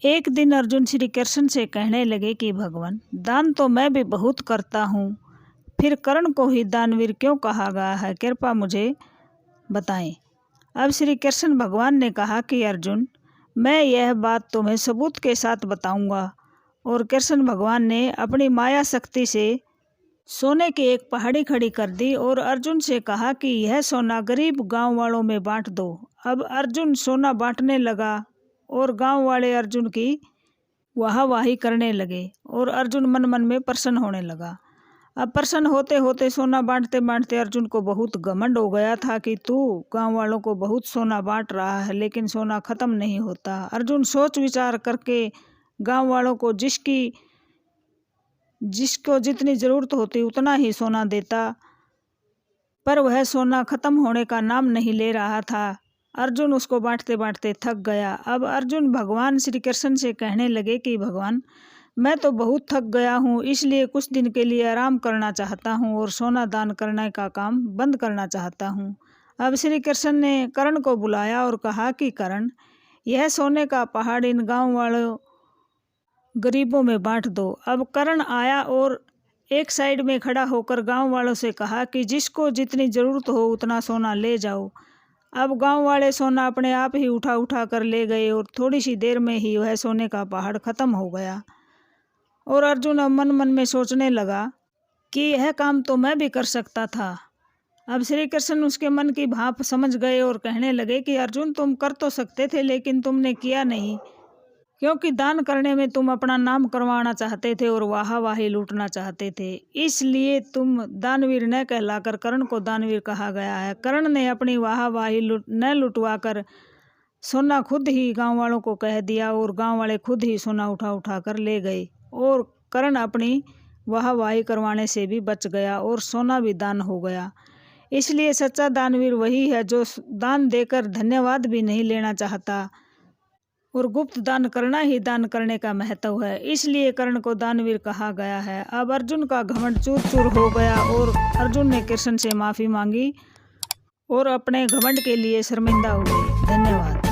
एक दिन अर्जुन श्री कृष्ण से कहने लगे कि भगवान, दान तो मैं भी बहुत करता हूँ, फिर कर्ण को ही दानवीर क्यों कहा गया है, कृपा मुझे बताएं। अब श्री कृष्ण भगवान ने कहा कि अर्जुन, मैं यह बात तुम्हें सबूत के साथ बताऊंगा। और कृष्ण भगवान ने अपनी माया शक्ति से सोने की एक पहाड़ी खड़ी कर दी और अर्जुन से कहा कि यह सोना गरीब गांव वालों में बांट दो। अब अर्जुन सोना बांटने लगा और गांव वाले अर्जुन की वाहवाही करने लगे और अर्जुन मन मन में प्रसन्न होने लगा। अब प्रसन्न होते होते सोना बांटते बांटते अर्जुन को बहुत घमंड हो गया था कि तू गांव वालों को बहुत सोना बांट रहा है लेकिन सोना खत्म नहीं होता। अर्जुन सोच विचार करके गांव वालों को जिसको जितनी ज़रूरत होती उतना ही सोना देता, पर वह सोना खत्म होने का नाम नहीं ले रहा था। अर्जुन उसको बांटते बांटते थक गया। अब अर्जुन भगवान श्री कृष्ण से कहने लगे कि भगवान, मैं तो बहुत थक गया हूँ, इसलिए कुछ दिन के लिए आराम करना चाहता हूँ और सोना दान करने का काम बंद करना चाहता हूँ। अब श्री कृष्ण ने कर्ण को बुलाया और कहा कि कर्ण, यह सोने का पहाड़ इन गांव वालों गरीबों में बांट दो। अब कर्ण आया और एक साइड में खड़ा होकर गांव वालों से कहा कि जिसको जितनी ज़रूरत हो उतना सोना ले जाओ। अब गांव वाले सोना अपने आप ही उठा उठा कर ले गए और थोड़ी सी देर में ही वह सोने का पहाड़ खत्म हो गया। और अर्जुन अब मन मन में सोचने लगा कि यह काम तो मैं भी कर सकता था। अब श्री कृष्ण उसके मन की भाप समझ गए और कहने लगे कि अर्जुन, तुम कर तो सकते थे लेकिन तुमने किया नहीं, क्योंकि दान करने में तुम अपना नाम करवाना चाहते थे और वाहवाही लूटना चाहते थे, इसलिए तुम दानवीर न कहलाकर कर्ण को दानवीर कहा गया है। कर्ण ने अपनी वाहवाही न लुटवा कर सोना खुद ही गांव वालों को कह दिया और गांव वाले खुद ही सोना उठा उठा कर ले गए और कर्ण अपनी वाहवाही करवाने से भी बच गया और सोना भी दान हो गया। इसलिए सच्चा दानवीर वही है जो दान देकर धन्यवाद भी नहीं लेना चाहता और गुप्त दान करना ही दान करने का महत्व है, इसलिए कर्ण को दानवीर कहा गया है। अब अर्जुन का घमंड चूर चूर हो गया और अर्जुन ने कृष्ण से माफ़ी मांगी और अपने घमंड के लिए शर्मिंदा हुए। धन्यवाद।